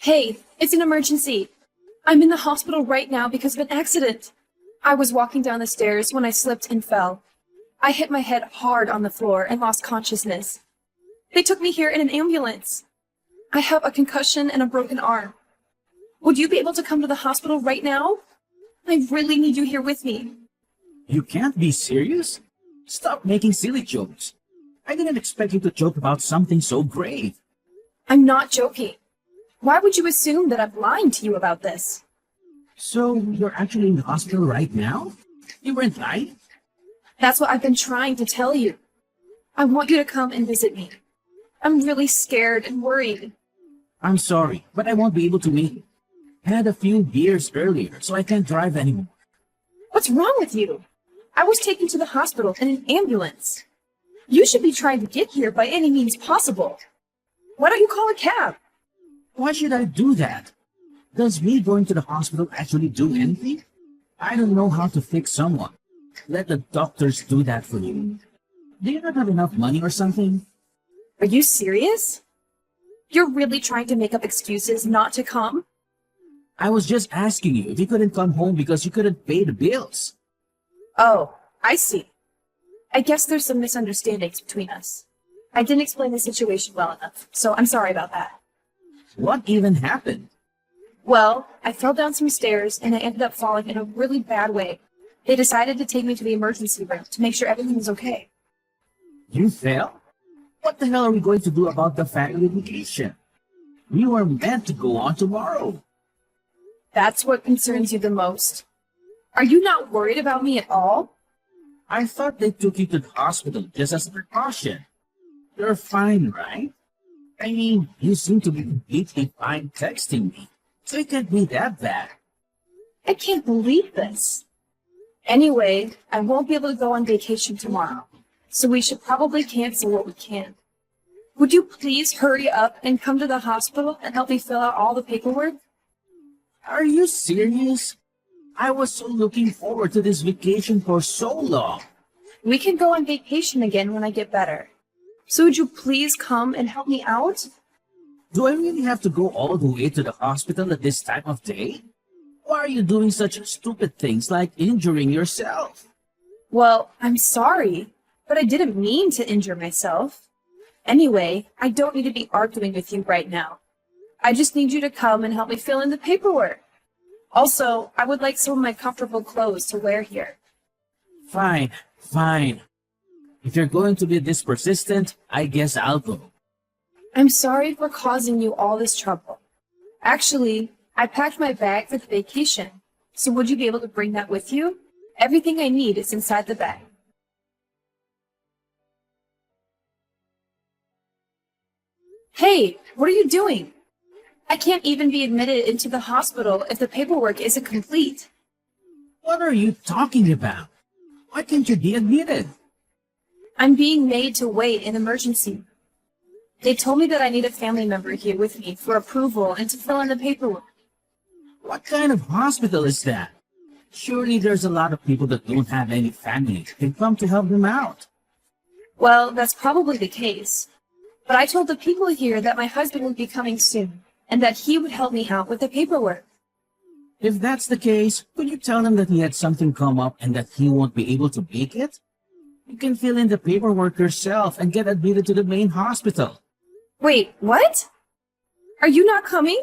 Hey, it's an emergency. I'm in the hospital right now because of an accident. I was walking down the stairs when I slipped and fell. I hit my head hard on the floor and lost consciousness. They took me here in an ambulance. I have a concussion and a broken arm. Would you be able to come to the hospital right now? I really need you here with me. You can't be serious? Stop making silly jokes. I didn't expect you to joke about something so grave. I'm not joking. Why would you assume that I'm lying to you about this? So, you're actually in the hospital right now? You weren't lying? That's what I've been trying to tell you. I want you to come and visit me. I'm really scared and worried. I'm sorry, but I won't be able to meet you. I had a few beers earlier, so I can't drive anymore. What's wrong with you? I was taken to the hospital in an ambulance. You should be trying to get here by any means possible. Why don't you call a cab? Why should I do that? Does me going to the hospital actually do anything? I don't know how to fix someone. Let the doctors do that for you. Do you not have enough money or something? Are you serious? You're really trying to make up excuses not to come? I was just asking you if you couldn't come home because you couldn't pay the bills. Oh, I see. I guess there's some misunderstandings between us. I didn't explain the situation well enough, so I'm sorry about that. What even happened? Well, I fell down some stairs and I ended up falling in a really bad way. They decided to take me to the emergency room to make sure everything was okay. You fell? What the hell are we going to do about the family vacation? We were meant to go on tomorrow. That's what concerns you the most. Are you not worried about me at all? I thought they took you to the hospital just as a precaution. You're fine, right? I mean, you seem to be completely fine texting me, so it can't be that bad. I can't believe this. Anyway, I won't be able to go on vacation tomorrow, so we should probably cancel what we can. Would you please hurry up and come to the hospital and help me fill out all the paperwork? Are you serious? I was so looking forward to this vacation for so long. We can go on vacation again when I get better. So would you please come and help me out? Do I really have to go all the way to the hospital at this time of day? Why are you doing such stupid things like injuring yourself? Well, I'm sorry, but I didn't mean to injure myself. Anyway, I don't need to be arguing with you right now. I just need you to come and help me fill in the paperwork. Also, I would like some of my comfortable clothes to wear here. Fine, fine. If you're going to be this persistent, I guess I'll go. I'm sorry for causing you all this trouble. Actually, I packed my bag for the vacation, so would you be able to bring that with you? Everything I need is inside the bag. Hey, what are you doing? I can't even be admitted into the hospital if the paperwork isn't complete. What are you talking about? Why can't you be admitted? I'm being made to wait in emergency. They told me that I need a family member here with me for approval and to fill in the paperwork. What kind of hospital is that? Surely there's a lot of people that don't have any family that can come to help them out. Well, that's probably the case. But I told the people here that my husband would be coming soon, and that he would help me out with the paperwork. If that's the case, could you tell him that he had something come up and that he won't be able to make it? You can fill in the paperwork yourself and get admitted to the main hospital. Wait, what? Are you not coming?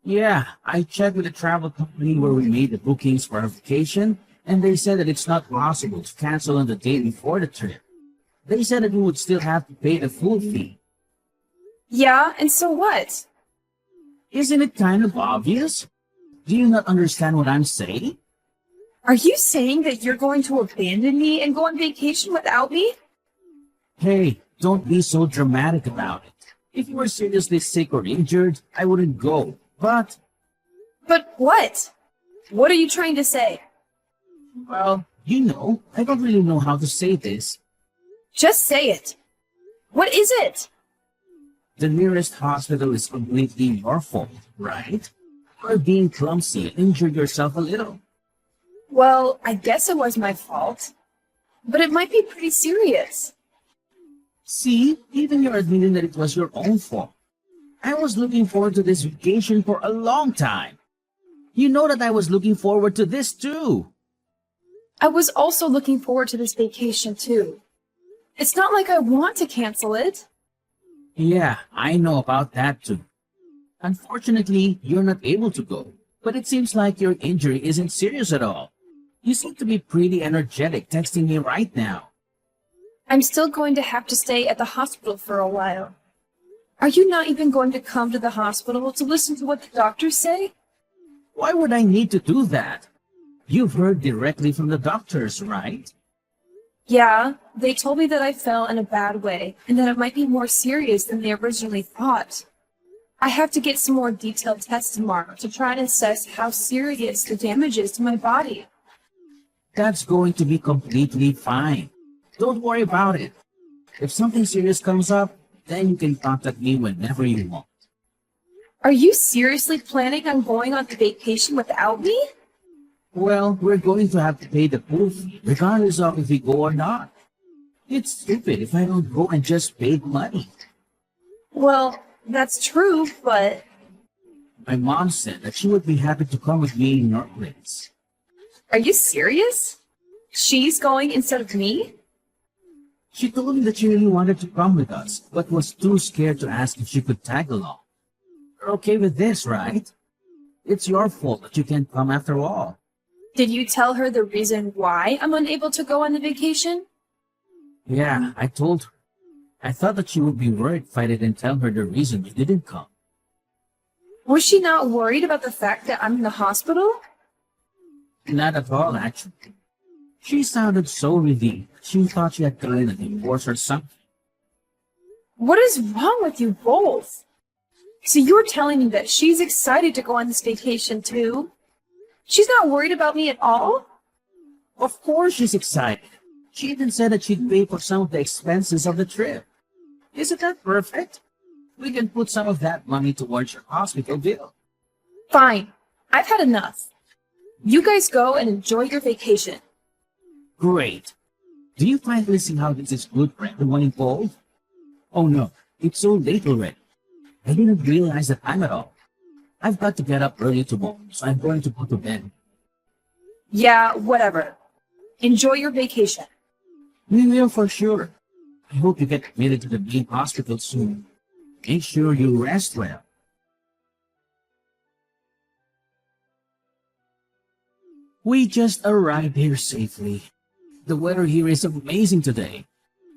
Yeah, I checked with the travel company where we made the bookings for our vacation, and they said that it's not possible to cancel on the day before the trip. They said that we would still have to pay the full fee. Yeah, and so what? Isn't it kind of obvious? Do you not understand what I'm saying? Are you saying that you're going to abandon me and go on vacation without me? Hey, don't be so dramatic about it. If you were seriously sick or injured, I wouldn't go. But what? What are you trying to say? well, I don't really know how to say this. Just say it. What is it? The nearest hospital is completely your fault, right? You're being clumsy and injured yourself a little. Well, I guess it was my fault. But it might be pretty serious. See, even you're admitting that it was your own fault. I was looking forward to this vacation for a long time. You know that I was looking forward to this too. I was also looking forward to this vacation too. It's not like I want to cancel it. Yeah, I know about that too. Unfortunately, you're not able to go, but it seems like your injury isn't serious at all. You seem to be pretty energetic texting me right now. I'm still going to have to stay at the hospital for a while. Are you not even going to come to the hospital to listen to what the doctors say? Why would I need to do that? You've heard directly from the doctors, right? Yeah, they told me that I fell in a bad way and that it might be more serious than they originally thought. I have to get some more detailed tests tomorrow to try and assess how serious the damage is to my body. That's going to be completely fine. Don't worry about it. If something serious comes up, then you can contact me whenever you want. Are you seriously planning on going on the vacation without me? Well, we're going to have to pay the full fee, regardless of if we go or not. It's stupid if I don't go and just pay the money. Well, that's true, but My mom said that she would be happy to come with me in your place. are you serious? She's going instead of me? She told me that she really wanted to come with us, but was too scared to ask if she could tag along. You're okay with this, right? It's your fault that you can't come after all. Did you tell her the reason why I'm unable to go on the vacation? Yeah, I told her. I thought that she would be worried if I didn't tell her the reason you didn't come. Was she not worried about the fact that I'm in the hospital? Not at all, actually. She sounded so relieved. She thought she had gotten a divorce or something. What is wrong with you both? So you're telling me that she's excited to go on this vacation too? She's not worried about me at all? Of course she's excited. She even said that she'd pay for some of the expenses of the trip. Isn't that perfect? We can put some of that money towards your hospital bill. Fine. I've had enough. You guys go and enjoy your vacation. Great. Do you finally see how this is good for everyone involved? Oh no, it's so late already. I didn't realize the time at all. I've got to get up early tomorrow, so I'm going to go to bed. Yeah, whatever. Enjoy your vacation. We will for sure. I hope you get admitted to the main hospital soon. Make sure you rest well. We just arrived here safely. The weather here is amazing today.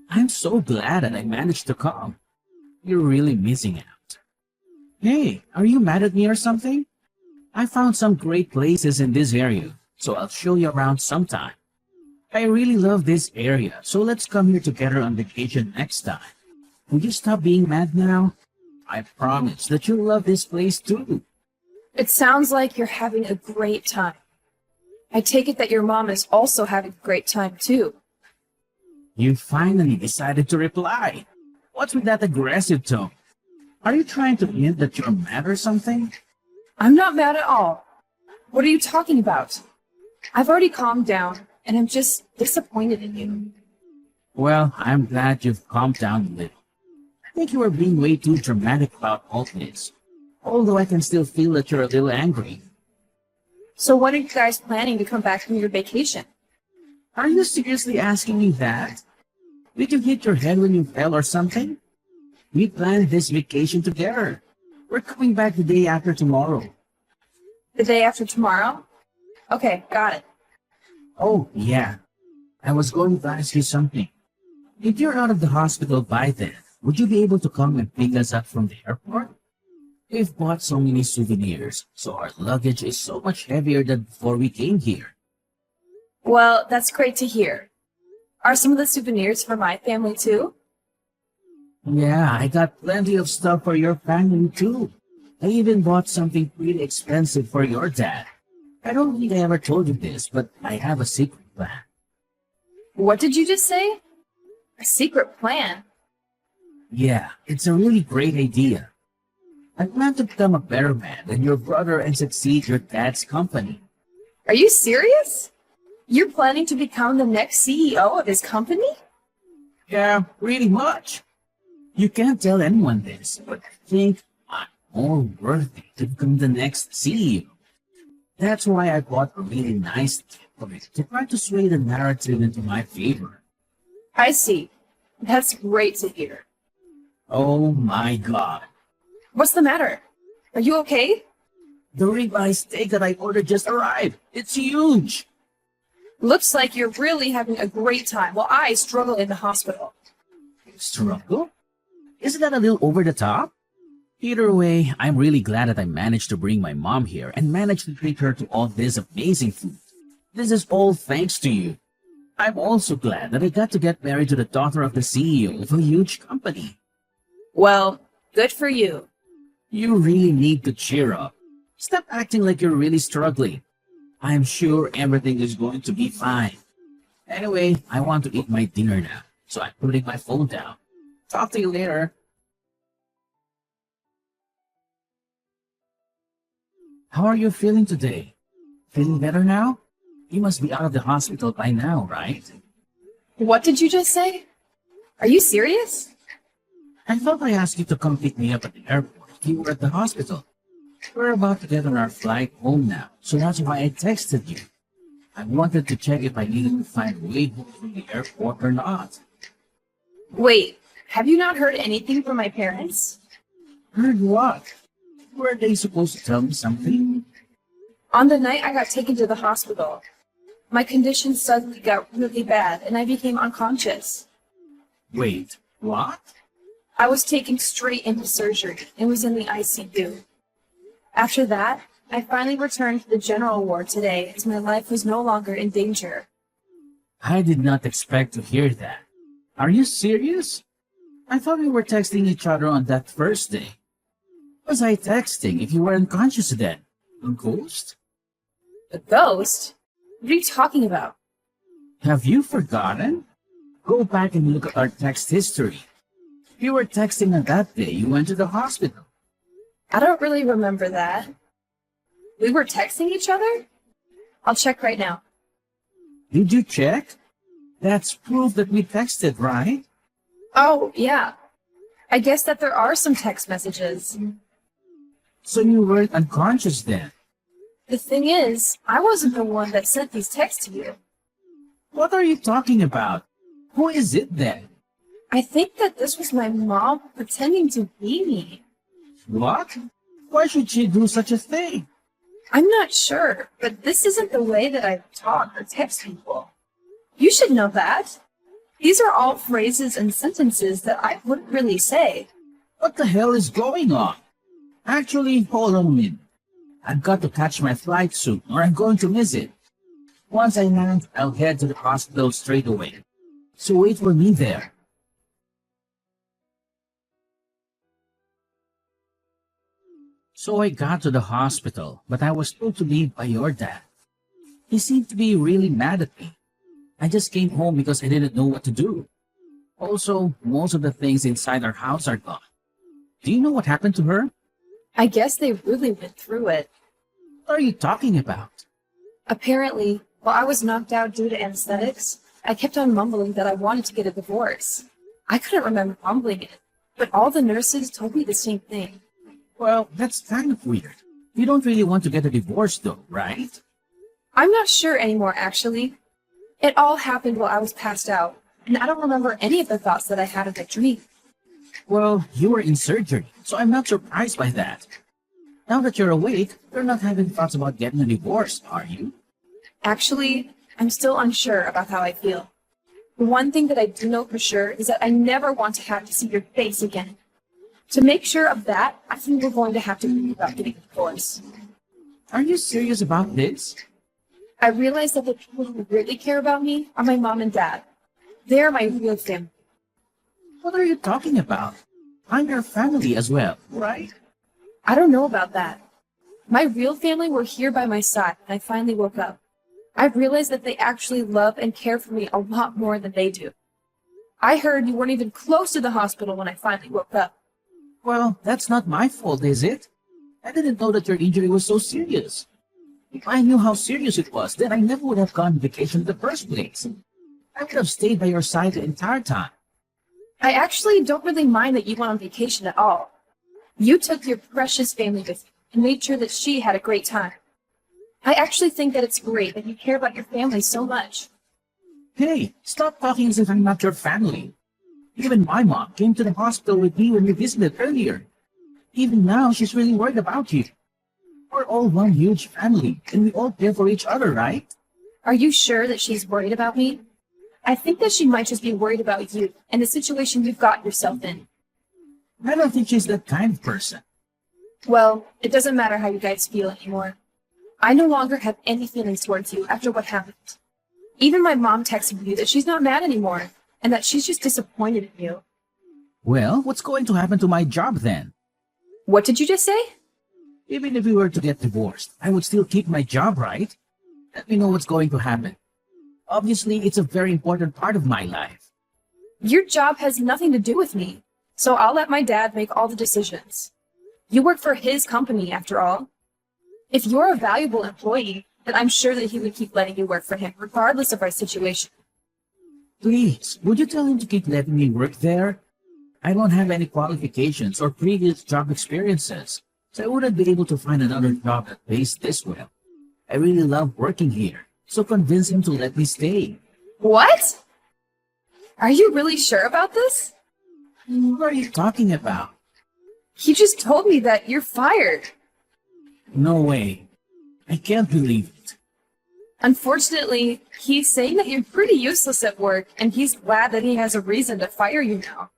I'm so glad that I managed to come. You're really missing out. Hey, are you mad at me or something? I found some great places in this area, so I'll show you around sometime. I really love this area, so let's come here together on vacation next time. Will you stop being mad now? I promise that you'll love this place too. It sounds like you're having a great time. I take it that your mom is also having a great time too. You finally decided to reply. What's with that aggressive tone? Are you trying to hint that you're mad or something? I'm not mad at all. What are you talking about? I've already calmed down, and I'm just disappointed in you. Well, I'm glad you've calmed down a little. I think you are being way too dramatic about all this. Although I can still feel that you're a little angry. So when are you guys planning to come back from your vacation? Are you seriously asking me that? Did you hit your head when you fell or something? We planned this vacation together. We're coming back the day after tomorrow. The day after tomorrow? Okay, got it. Oh, yeah. I was going to ask you something. If you're out of the hospital by then, would you be able to come and pick us up from the airport? We've bought so many souvenirs, so our luggage is so much heavier than before we came here. Well, that's great to hear. Are some of the souvenirs for my family too? Yeah, I got plenty of stuff for your family too. I even bought something pretty expensive for your dad. I don't think I ever told you this, but I have a secret plan. What did you just say? A secret plan? Yeah, it's a really great idea. I plan to become a better man than your brother and succeed your dad's company. Are you serious? You're planning to become the next CEO of his company? Yeah, pretty much. You can't tell anyone this, but I think I all worthy to become the next CEO. That's why I bought a really nice tip of it to try to sway the narrative into my favor. I see. That's great to hear. Oh my god. What's the matter? Are you okay? The ribeye steak that I ordered just arrived. It's huge. Looks like you're really having a great time while I struggle in the hospital. Struggle? Isn't that a little over the top? Either way, I'm really glad that I managed to bring my mom here and managed to treat her to all this amazing food. This is all thanks to you. I'm also glad that I got to get married to the daughter of the CEO of a huge company. Well, good for you. You really need to cheer up. Stop acting like you're really struggling. I'm sure everything is going to be fine. Anyway, I want to eat my dinner now, so I'm putting my phone down. Talk to you later. How are you feeling today? Feeling better now? You must be out of the hospital by now, right? What did you just say? Are you serious? I thought I asked you to come pick me up at the airport. You were at the hospital. We're about to get on our flight home now, so that's why I texted you. I wanted to check if I needed to find a way home from the airport or not. Wait, have you not heard anything from my parents? Heard what? Were they supposed to tell me something? On the night I got taken to the hospital, my condition suddenly got really bad and I became unconscious. Wait, what? I was taken straight into surgery and was in the ICU. After that, I finally returned to the general ward today as my life was no longer in danger. I did not expect to hear that. Are you serious? I thought we were texting each other on that first day. Was I texting if you were unconscious then? A ghost? A ghost? What are you talking about? Have you forgotten? Go back and look at our text history. We were texting on that day you went to the hospital. I don't really remember that. We were texting each other? I'll check right now. Did you check? That's proof that we texted, right? Oh, yeah. I guess that there are some text messages. So you weren't unconscious then? The thing is, I wasn't the one that sent these texts to you. What are you talking about? Who is it then? I think that this was my mom pretending to be me. What? Why should she do such a thing? I'm not sure, but this isn't the way that I talk or text people. You should know that. These are all phrases and sentences that I wouldn't really say. What the hell is going on? Actually, hold on a minute. I've got to catch my flight soon or I'm going to miss it. Once I land, I'll head to the hospital straight away. So wait for me there. So I got to the hospital, but I was told to leave by your dad. He seemed to be really mad at me. I just came home because I didn't know what to do. Also, most of the things inside our house are gone. Do you know what happened to her? I guess they really went through it. What are you talking about? Apparently, while I was knocked out due to anesthetics, I kept on mumbling that I wanted to get a divorce. I couldn't remember mumbling it, but all the nurses told me the same thing. Well, that's kind of weird. You don't really want to get a divorce though, right? I'm not sure anymore, actually. It all happened while I was passed out, and I don't remember any of the thoughts that I had in the dream. Well, you were in surgery, so I'm not surprised by that. Now that you're awake, you're not having thoughts about getting a divorce, are you? Actually, I'm still unsure about how I feel. The one thing that I do know for sure is that I never want to have to see your face again. To make sure of that, I think we're going to have to think about getting a divorce. Are you serious about this? I realize that the people who really care about me are my mom and dad. They're my real family. What are you talking about? I'm your family as well, right? I don't know about that. My real family were here by my side when I finally woke up. I realized that they actually love and care for me a lot more than they do. I heard you weren't even close to the hospital when I finally woke up. Well, that's not my fault, is it? I didn't know that your injury was so serious. If I knew how serious it was, then I never would have gone on vacation in the first place. I would have stayed by your side the entire time. I actually don't really mind that you went on vacation at all. You took your precious family with you and made sure that she had a great time. I actually think that it's great that you care about your family so much. Hey, stop talking as if I'm not your family. Even my mom came to the hospital with me when we visited earlier. Even now, she's really worried about you. We're all one huge family, and we all care for each other, right? Are you sure that she's worried about me? I think that she might just be worried about you and the situation you've got yourself in. I don't think she's that kind of person. Well, it doesn't matter how you guys feel anymore. I no longer have any feelings towards you after what happened. Even my mom texted you that she's not mad anymore and that she's just disappointed in you. Well, what's going to happen to my job then? What did you just say? Even if we were to get divorced, I would still keep my job, right? Let me know what's going to happen. Obviously, it's a very important part of my life. Your job has nothing to do with me, so I'll let my dad make all the decisions. You work for his company, after all. If you're a valuable employee, then I'm sure that he would keep letting you work for him, regardless of our situation. Please, would you tell him to keep letting me work there? I don't have any qualifications or previous job experiences, so I wouldn't be able to find another job that pays this well. I really love working here, so convince him to let me stay. What? Are you really sure about this? What are you talking about? He just told me that you're fired. No way. I can't believe it. Unfortunately, he's saying that you're pretty useless at work, and he's glad that he has a reason to fire you now.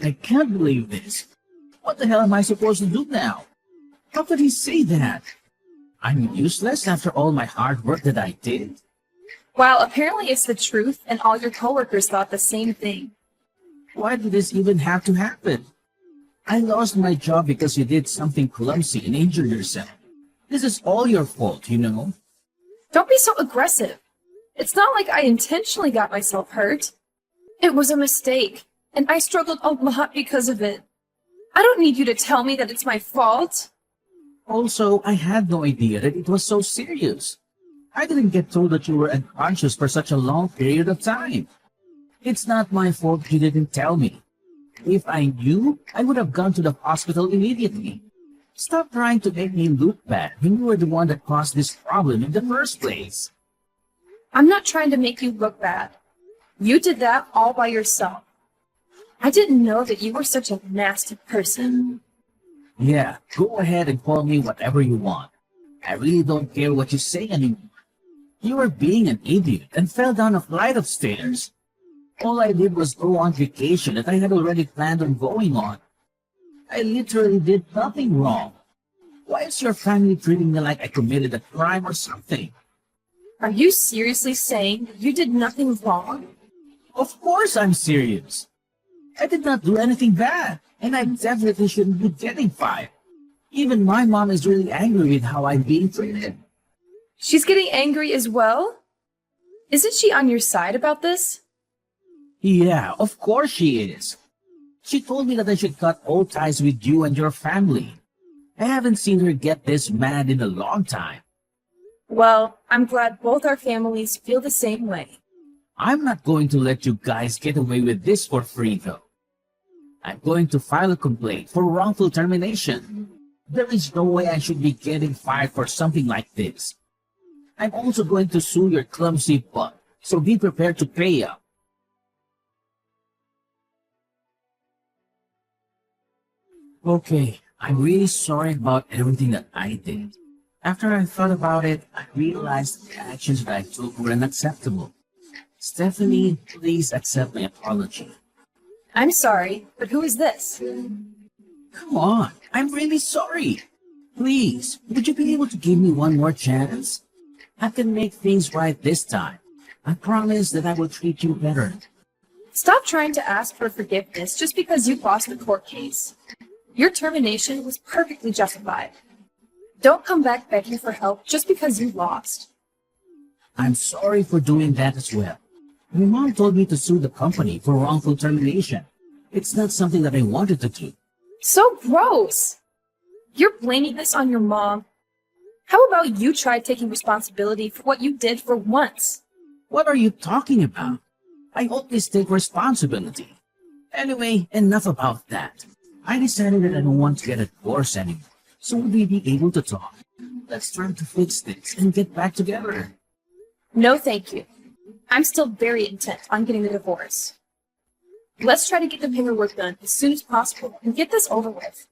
I can't believe this. What the hell am I supposed to do now? How could he say that? I'm useless after all my hard work that I did? Well, apparently it's the truth, and all your coworkers thought the same thing. Why did this even have to happen? I lost my job because you did something clumsy and injured yourself. This is all your fault, you know? Don't be so aggressive. It's not like I intentionally got myself hurt. It was a mistake, and I struggled a lot because of it. I don't need you to tell me that it's my fault. Also, I had no idea that it was so serious. I didn't get told that you were unconscious for such a long period of time. It's not my fault you didn't tell me. If I knew, I would have gone to the hospital immediately. Stop trying to make me look bad when you were the one that caused this problem in the first place. I'm not trying to make you look bad. You did that all by yourself. I didn't know that you were such a nasty person. Yeah, go ahead and call me whatever you want. I really don't care what you say anymore. You were being an idiot and fell down a flight of stairs. All I did was go on vacation that I had already planned on going on. I literally did nothing wrong. Why is your family treating me like I committed a crime or something? Are you seriously saying that you did nothing wrong? Of course I'm serious. I did not do anything bad, and I definitely shouldn't be getting fired. Even my mom is really angry with how I'm being treated. She's getting angry as well? Isn't she on your side about this? Yeah, of course she is. She told me that I should cut all ties with you and your family. I haven't seen her get this mad in a long time. Well, I'm glad both our families feel the same way. I'm not going to let you guys get away with this for free, though. I'm going to file a complaint for wrongful termination. There is no way I should be getting fired for something like this. I'm also going to sue your clumsy butt, so be prepared to pay up. Okay, I'm really sorry about everything that I did. After I thought about it, I realized the actions that I took were unacceptable. Stephanie, please accept my apology. I'm sorry, but who is this? Come on, I'm really sorry. Please, would you be able to give me one more chance? I can make things right this time. I promise that I will treat you better. Stop trying to ask for forgiveness just because you lost the court case. Your termination was perfectly justified. Don't come back begging for help just because you lost. I'm sorry for doing that as well. My mom told me to sue the company for wrongful termination. It's not something that I wanted to do. So gross! You're blaming this on your mom. How about you try taking responsibility for what you did for once? What are you talking about? I always take responsibility. Anyway, enough about that. I decided that I don't want to get a divorce anymore. So would we be able to talk? Let's try to fix this and get back together. No, thank you. I'm still very intent on getting the divorce. Let's try to get the paperwork done as soon as possible and get this over with.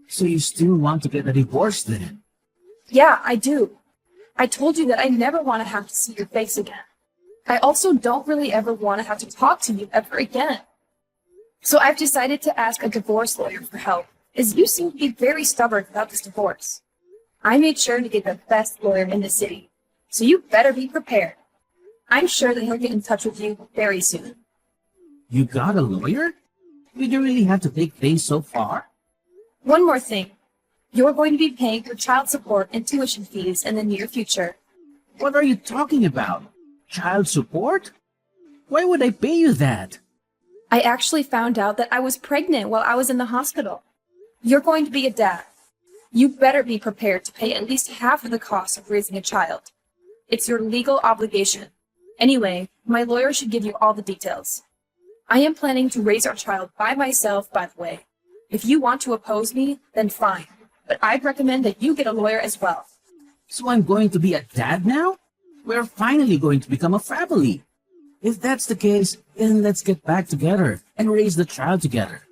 So you still want to get a divorce then? Yeah, I do. I told you that I never want to have to see your face again. I also don't really ever want to have to talk to you ever again. So I've decided to ask a divorce lawyer for help, as you seem to be very stubborn about this divorce. I made sure to get the best lawyer in the city, so you better be prepared. I'm sure that he'll get in touch with you very soon. You got a lawyer? Did you really have to take things so far? One more thing. You're going to be paying for child support and tuition fees in the near future. What are you talking about? Child support? Why would I pay you that? I actually found out that I was pregnant while I was in the hospital. You're going to be a dad. You better be prepared to pay at least half of the cost of raising a child. It's your legal obligation. Anyway, my lawyer should give you all the details. I am planning to raise our child by myself, by the way. If you want to oppose me, then fine. But I'd recommend that you get a lawyer as well. So I'm going to be a dad now? We're finally going to become a family. If that's the case, then let's get back together and raise the child together.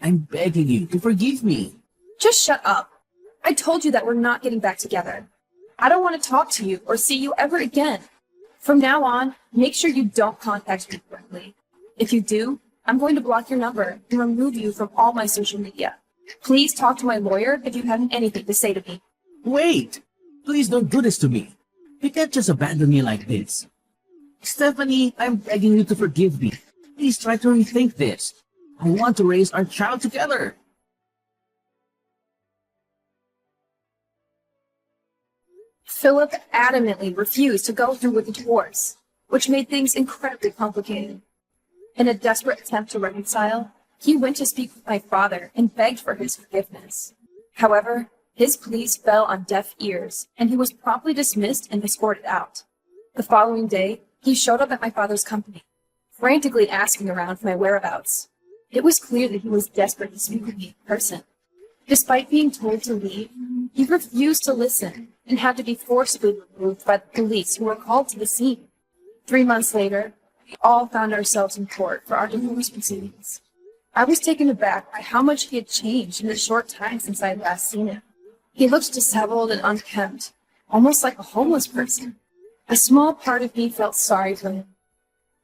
I'm begging you to forgive me. Just shut up. I told you that we're not getting back together. I don't want to talk to you or see you ever again. From now on, make sure you don't contact me directly. If you do, I'm going to block your number and remove you from all my social media. Please talk to my lawyer if you have anything to say to me. Wait! Please don't do this to me. You can't just abandon me like this. Stephanie, I'm begging you to forgive me. Please try to rethink this. I want to raise our child together. Philip adamantly refused to go through with the divorce, which made things incredibly complicated. In a desperate attempt to reconcile, he went to speak with my father and begged for his forgiveness. However, his pleas fell on deaf ears, and he was promptly dismissed and escorted out. The following day, he showed up at my father's company, frantically asking around for my whereabouts. It was clear that he was desperate to speak with me in person. Despite being told to leave, he refused to listen and had to be forcibly removed by the police who were called to the scene. 3 months later, we all found ourselves in court for our divorce proceedings. I was taken aback by how much he had changed in the short time since I had last seen him. He looked disheveled and unkempt, almost like a homeless person. A small part of me felt sorry for him.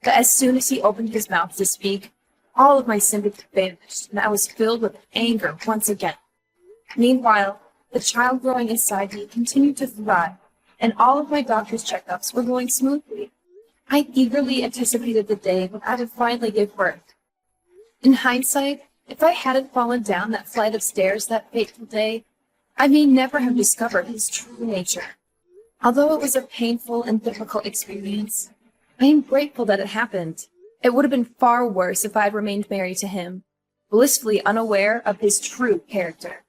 But as soon as he opened his mouth to speak, all of my sympathy vanished, and I was filled with anger once again. Meanwhile, the child growing inside me continued to thrive, and all of my doctor's checkups were going smoothly. I eagerly anticipated the day when I would finally give birth. In hindsight, if I hadn't fallen down that flight of stairs that fateful day, I may never have discovered his true nature. Although it was a painful and difficult experience, I am grateful that it happened. It would have been far worse if I had remained married to him, blissfully unaware of his true character.